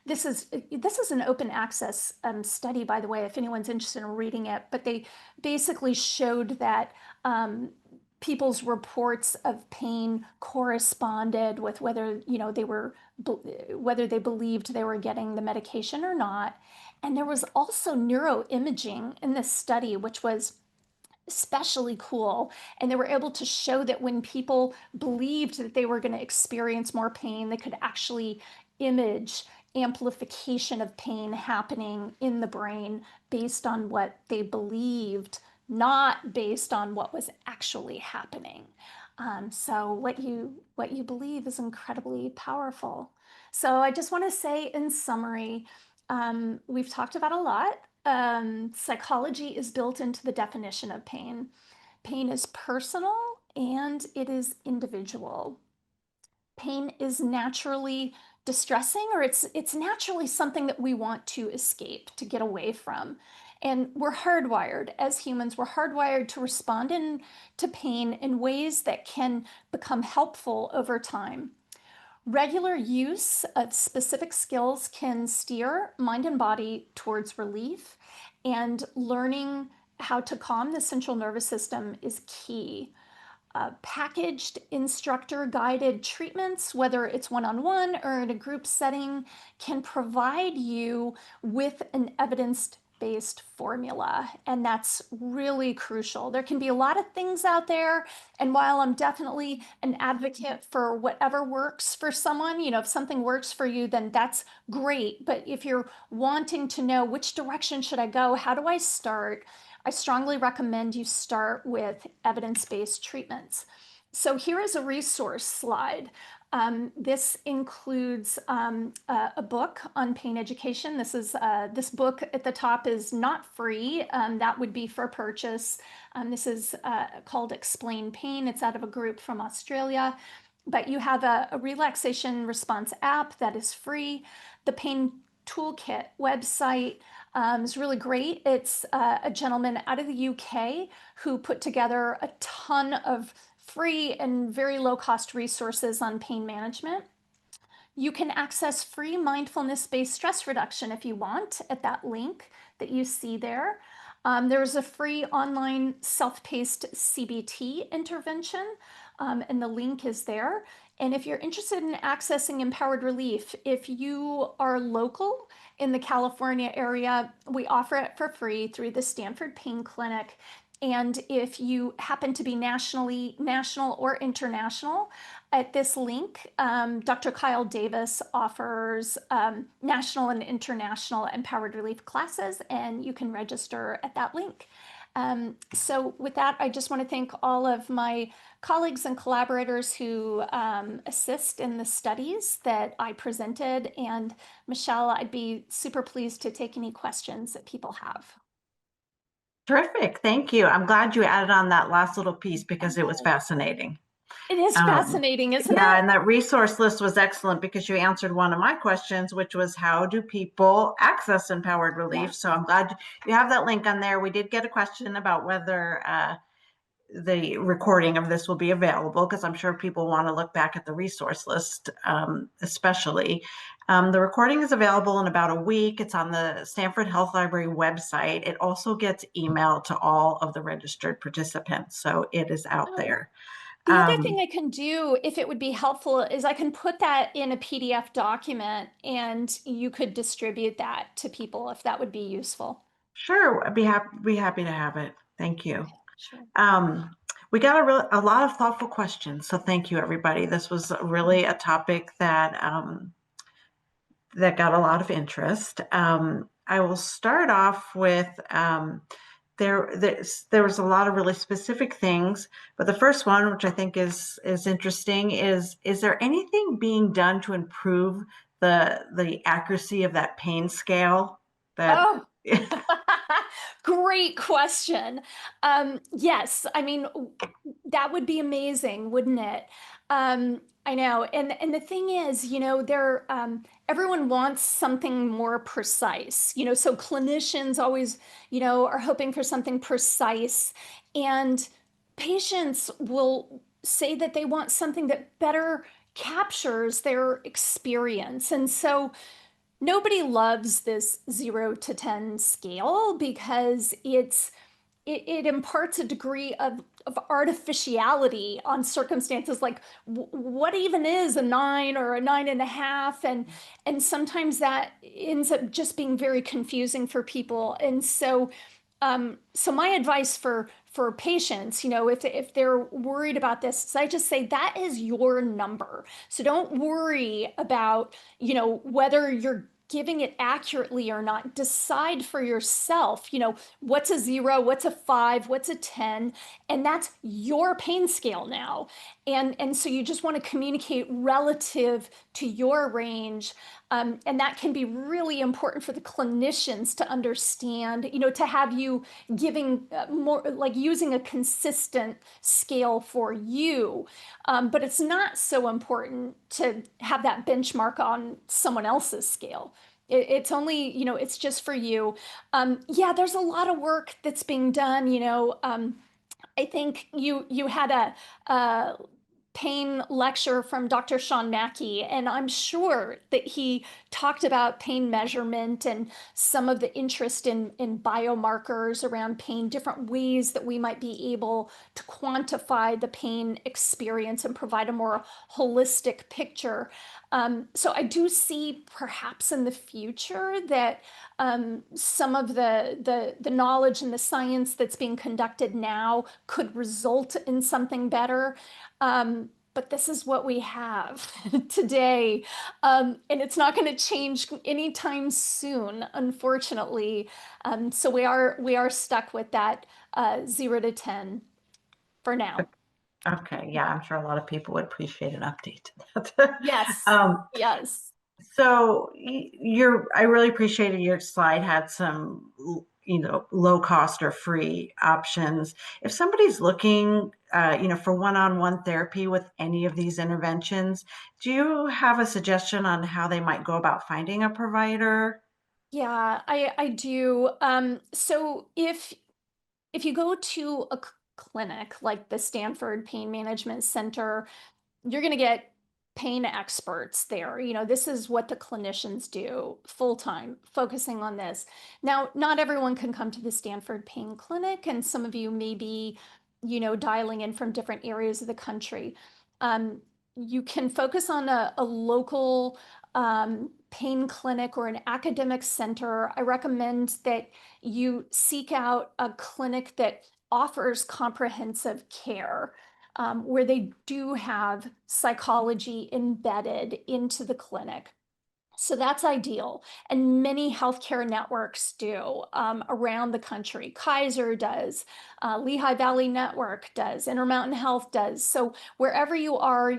this is an open access study, by the way, if anyone's interested in reading it. But they basically showed that people's reports of pain corresponded with whether whether they believed they were getting the medication or not. And there was also neuroimaging in this study, which was especially cool. And they were able to show that when people believed that they were going to experience more pain, they could actually image amplification of pain happening in the brain based on what they believed, not based on what was actually happening. So what you believe is incredibly powerful. So I just want to say in summary, we've talked about a lot. Psychology is built into the definition of pain. Pain is personal and it is individual. Pain is naturally distressing, or it's naturally something that we want to escape, to get away from. And we're hardwired as humans, we're hardwired to respond to pain in ways that can become helpful over time. Regular use of specific skills can steer mind and body towards relief, and learning how to calm the central nervous system is key. Packaged instructor-guided treatments, whether it's one-on-one or in a group setting, can provide you with an evidence-based formula, and that's really crucial. There can be a lot of things out there, and while I'm definitely an advocate for whatever works for someone, if something works for you, then that's great. But if you're wanting to know which direction should I go, how do I start, I strongly recommend you start with evidence-based treatments. So here is a resource slide. This includes a book on pain education. This book at the top is not free. That would be for purchase. This is called Explain Pain. It's out of a group from Australia. But you have a relaxation response app that is free. The Pain Toolkit website is really great. It's a gentleman out of the UK who put together a ton of free and very low-cost resources on pain management. You can access free mindfulness-based stress reduction if you want at that link that you see there. There's a free online self-paced CBT intervention, and the link is there. And if you're interested in accessing empowered relief, if you are local in the California area, we offer it for free through the Stanford Pain Clinic. And if you happen to be national or international, at this link, Dr. Kyle Davis offers national and international empowered relief classes, and you can register at that link. So with that, I just want to thank all of my colleagues and collaborators who assist in the studies that I presented. And Michelle, I'd be super pleased to take any questions that people have. Terrific. Thank you. I'm glad you added on that last little piece because it was fascinating. It is fascinating, isn't it? Yeah, and that resource list was excellent because you answered one of my questions, which was how do people access empowered relief? So I'm glad you have that link on there. We did get a question about whether the recording of this will be available, because I'm sure people want to look back at the resource list, especially. The recording is available in about a week. It's on the Stanford Health Library website. It also gets emailed to all of the registered participants, so it is out there. The other thing I can do, if it would be helpful, is I can put that in a PDF document and you could distribute that to people if that would be useful. Sure, I'd be happy to have it. Thank you. Sure. We got a lot of thoughtful questions, so thank you, everybody. This was really a topic that that got a lot of interest. I will start off with there was a lot of really specific things, but the first one, which I think is interesting, is there anything being done to improve the accuracy of that pain scale? That Oh, great question. Yes, I mean, that would be amazing, wouldn't it? I know. And the thing is, everyone wants something more precise, so clinicians always, are hoping for something precise. And patients will say that they want something that better captures their experience. And so nobody loves this 0 to 10 scale because it imparts a degree of artificiality on circumstances like what even is a 9 or a 9.5, and sometimes that ends up just being very confusing for people. And so my advice for patients, if they're worried about this, is I just say that is your number. So don't worry about, whether you're giving it accurately or not. Decide for yourself, what's a 0, what's a 5, what's a 10, and that's your pain scale now. And so you just want to communicate relative to your range. And that can be really important for the clinicians to understand, to have you giving more, like using a consistent scale for you. But it's not so important to have that benchmark on someone else's scale. It's only, it's just for you. Yeah, there's a lot of work that's being done. I think you had a pain lecture from Dr. Sean Mackey, and I'm sure that he talked about pain measurement and some of the interest in biomarkers around pain, different ways that we might be able to quantify the pain experience and provide a more holistic picture. So I do see perhaps in the future that some of the knowledge and the science that's being conducted now could result in something better. But this is what we have today. And it's not going to change anytime soon, unfortunately. So we are stuck with that 0 to 10 for now. okay, yeah, I'm sure a lot of people would appreciate an update to that. Yes, um, yes. So I really appreciated your slide had some, low cost or free options. If somebody's looking, for one-on-one therapy with any of these interventions, do you have a suggestion on how they might go about finding a provider? Yeah, I do. So if you go to a clinic like the Stanford Pain Management Center, you're going to get pain experts there. This is what the clinicians do full time, focusing on this. Now, not everyone can come to the Stanford Pain Clinic, and some of you may be, dialing in from different areas of the country. You can focus on a local pain clinic or an academic center. I recommend that you seek out a clinic that offers comprehensive care, where they do have psychology embedded into the clinic. So that's ideal. And many healthcare networks do around the country. Kaiser does, Lehigh Valley Network does, Intermountain Health does. So wherever you are,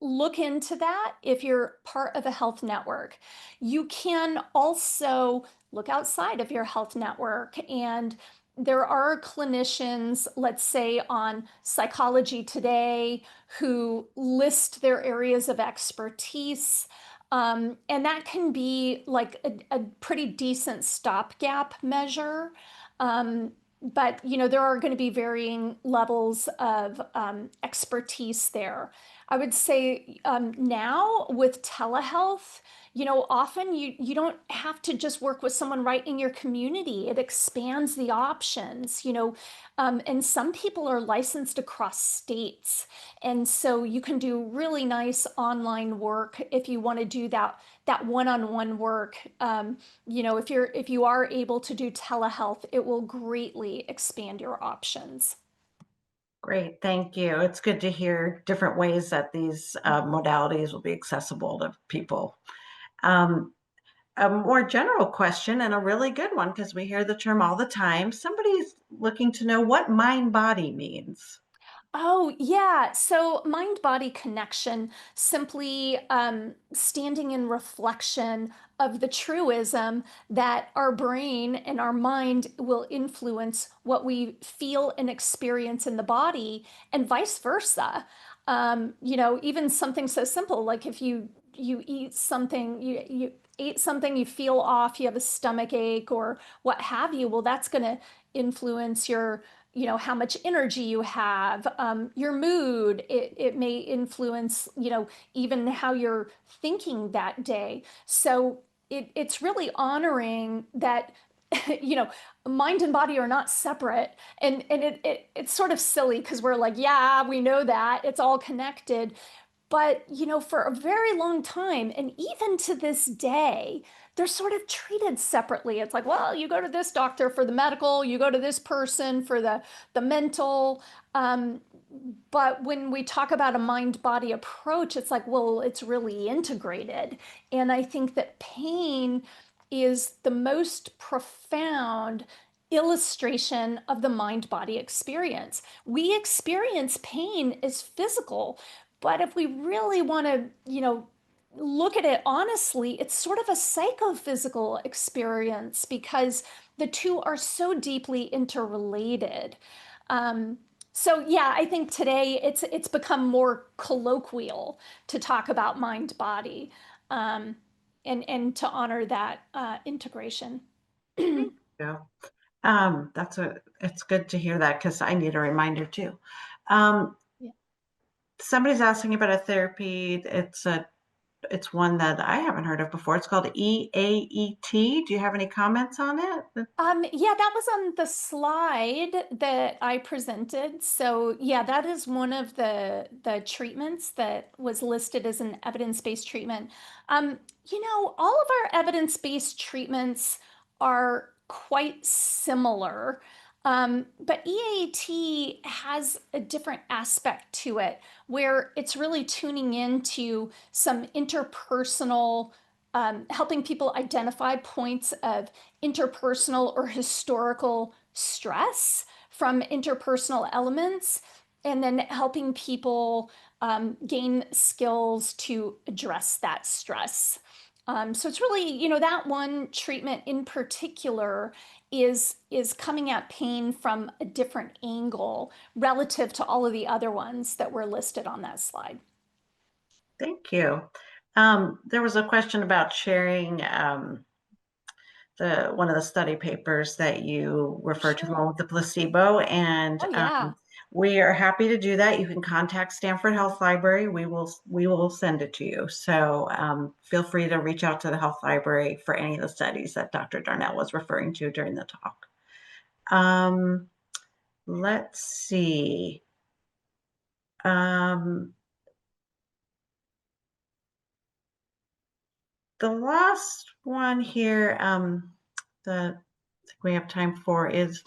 look into that if you're part of a health network. You can also look outside of your health network, and there are clinicians, let's say on Psychology Today, who list their areas of expertise. And that can be like a pretty decent stopgap measure. But there are going to be varying levels of expertise there. I would say now with telehealth, often you don't have to just work with someone right in your community. It expands the options, and some people are licensed across states. And so you can do really nice online work if you want to do that one-on-one work. If you are able to do telehealth, it will greatly expand your options. Great, thank you. It's good to hear different ways that these modalities will be accessible to people. Um, a more general question and a really good one because we hear the term all the time. Somebody's looking to know what mind body means. Oh, yeah. So mind body connection, simply standing in reflection of the truism that our brain and our mind will influence what we feel and experience in the body, and vice versa. Even something so simple like if you eat something, you ate something, you feel off, you have a stomach ache or what have you, well, that's going to influence your how much energy you have, your mood. It may influence even how you're thinking that day. So it's really honoring that you know mind and body are not separate, and it's sort of silly because we're like, yeah, we know that it's all connected. But, for a very long time, and even to this day, they're sort of treated separately. It's like, well, you go to this doctor for the medical, you go to this person for the mental. Um, but when we talk about a mind body approach, it's like, well, it's really integrated. And I think that pain is the most profound illustration of the mind body experience. We experience pain as physical, but if we really want to, look at it honestly, it's sort of a psychophysical experience because the two are so deeply interrelated. Um, so yeah, I think today it's become more colloquial to talk about mind body, um, and to honor that integration. Thank you. It's good to hear that because I need a reminder too. Um, Yeah. Somebody's asking about a therapy. It's one that I haven't heard of before. It's called EAET. Do you have any comments on it? Yeah, that was on the slide that I presented. So yeah, that is one of the treatments that was listed as an evidence-based treatment. All of our evidence-based treatments are quite similar. But EAT has a different aspect to it where it's really tuning into some interpersonal, helping people identify points of interpersonal or historical stress from interpersonal elements, and then helping people gain skills to address that stress. So it's really, that one treatment in particular is coming at pain from a different angle relative to all of the other ones that were listed on that slide. Thank you. There was a question about sharing the one of the study papers that you referred to, the one Sure. with the placebo, and Oh, yeah. we are happy to do that. You can contact Stanford Health Library. We will send it to you. So feel free to reach out to the health library for any of the studies that Dr. Darnall was referring to during the talk. Um, let's see. Um, the last one here, that I think we have time for is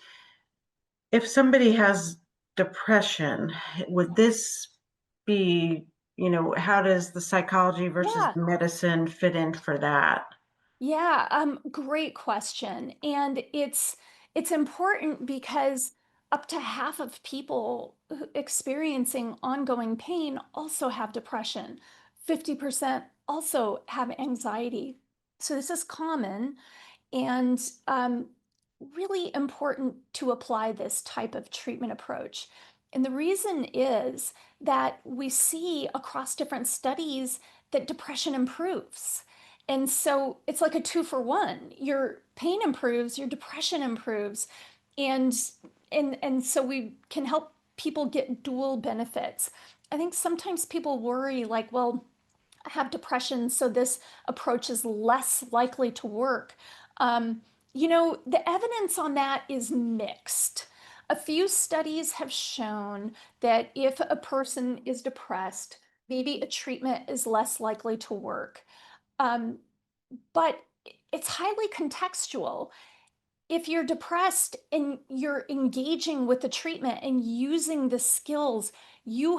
if somebody has depression, would this be, how does the psychology versus Yeah. medicine fit in for that? Yeah, great question. And it's important because up to half of people experiencing ongoing pain also have depression. 50% also have anxiety. So this is common and really important to apply this type of treatment approach. And the reason is that we see across different studies that depression improves. And so it's like a 2-for-1. Your pain improves, your depression improves. And and so we can help people get dual benefits. I think sometimes people worry like, well, I have depression, so this approach is less likely to work. Um, the evidence on that is mixed. A few studies have shown that if a person is depressed, maybe a treatment is less likely to work. Um, but it's highly contextual. If you're depressed and you're engaging with the treatment and using the skills, you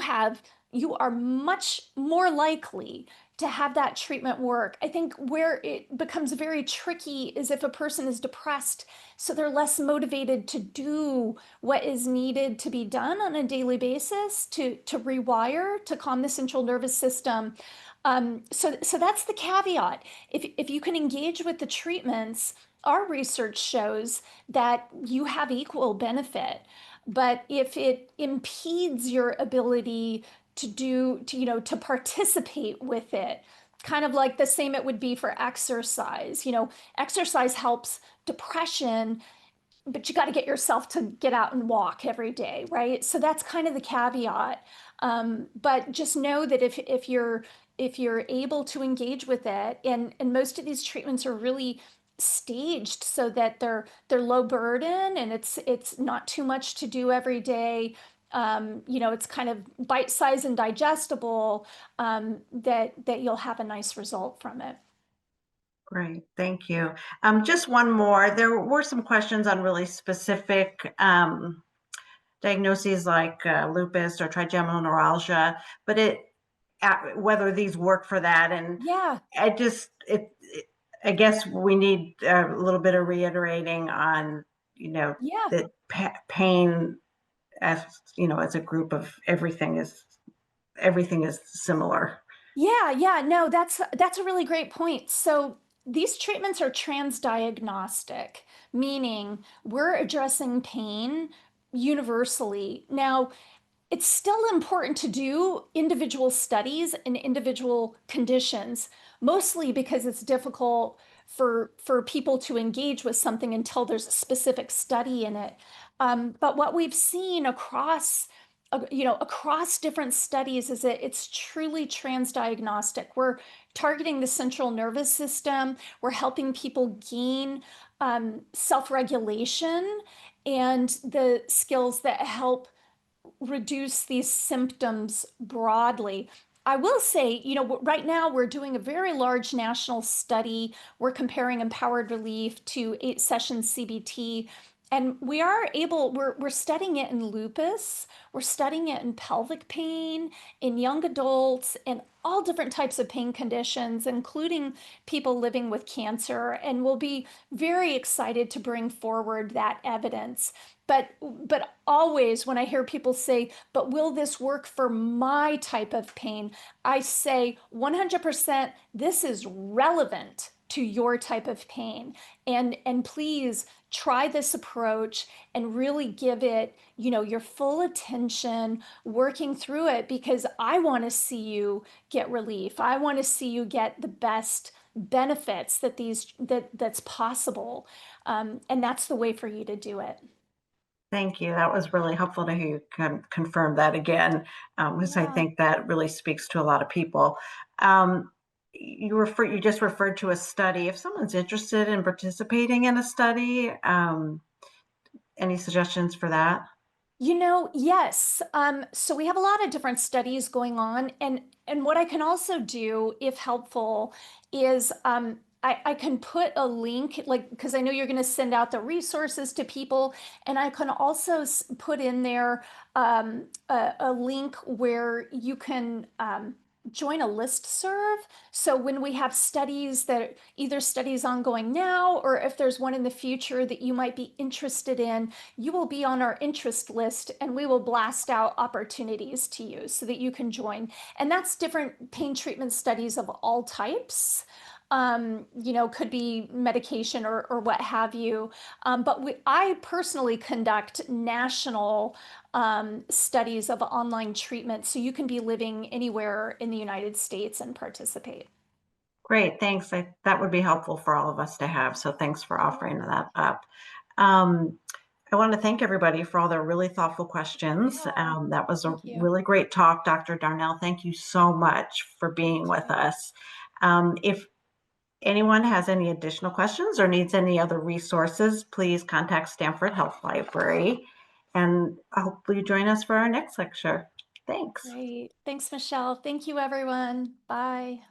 are much more likely to have that treatment work. I think where it becomes very tricky is if a person is depressed, so they're less motivated to do what is needed to be done on a daily basis to rewire, to calm the central nervous system. So that's the caveat. If you can engage with the treatments, our research shows that you have equal benefit. But if it impedes your ability to participate with it, kind of like the same it would be for exercise. Exercise helps depression, but you got to get yourself to get out and walk every day, right? So that's kind of the caveat. But just know that if you're able to engage with it, and most of these treatments are really staged so that they're low burden, and it's not too much to do every day. It's kind of bite sized and digestible. That you'll have a nice result from it. Great, thank you. Just one more. There were some questions on really specific diagnoses like lupus or trigeminal neuralgia, but whether these work for that. And Yeah, I guess we need a little bit of reiterating on, yeah. that pain, as as a group of everything is similar. Yeah, no, that's a really great point. So these treatments are transdiagnostic, meaning we're addressing pain universally. Now, it's still important to do individual studies in individual conditions, mostly because it's difficult for people to engage with something until there's a specific study in it. But what we've seen across different studies is that it's truly transdiagnostic. We're targeting the central nervous system. We're helping people gain self-regulation and the skills that help reduce these symptoms broadly. I will say, right now we're doing a very large national study. We're comparing empowered relief to 8 session CBT. And we're studying it in lupus, we're studying it in pelvic pain, in young adults, and all different types of pain conditions, including people living with cancer. And we'll be very excited to bring forward that evidence. But always when I hear people say, but will this work for my type of pain? I say 100% this is relevant to your type of pain. And please try this approach and really give it, your full attention working through it, because I want to see you get relief. I want to see you get the best benefits that's possible. And that's the way for you to do it. Thank you. That was really helpful to hear you confirm that again, because I Yeah. think that really speaks to a lot of people. You just referred to a study. If someone's interested in participating in a study, any suggestions for that? Yes. So we have a lot of different studies going on, and what I can also do, if helpful, is I can put a link, like, because I know you're going to send out the resources to people, and I can also put in there a link where you can join a list serve. So when we have studies that either studies ongoing now, or if there's one in the future that you might be interested in, you will be on our interest list, and we will blast out opportunities to you so that you can join. And that's different pain treatment studies of all types. Could be medication or what have you. But I personally conduct national studies of online treatment, so you can be living anywhere in the United States and participate. Great, thanks. That would be helpful for all of us to have. So thanks for offering Yeah, that up. Um, I want to thank everybody for all their really thoughtful questions. yeah. That was a Thank you. really great talk, Dr. Darnall. Thank you so much for being Thank with you. us. If anyone has any additional questions or needs any other resources, please contact Stanford Health Library. And I hope you join us for our next lecture. Thanks. Great. Thanks, Michelle. Thank you, everyone. Bye.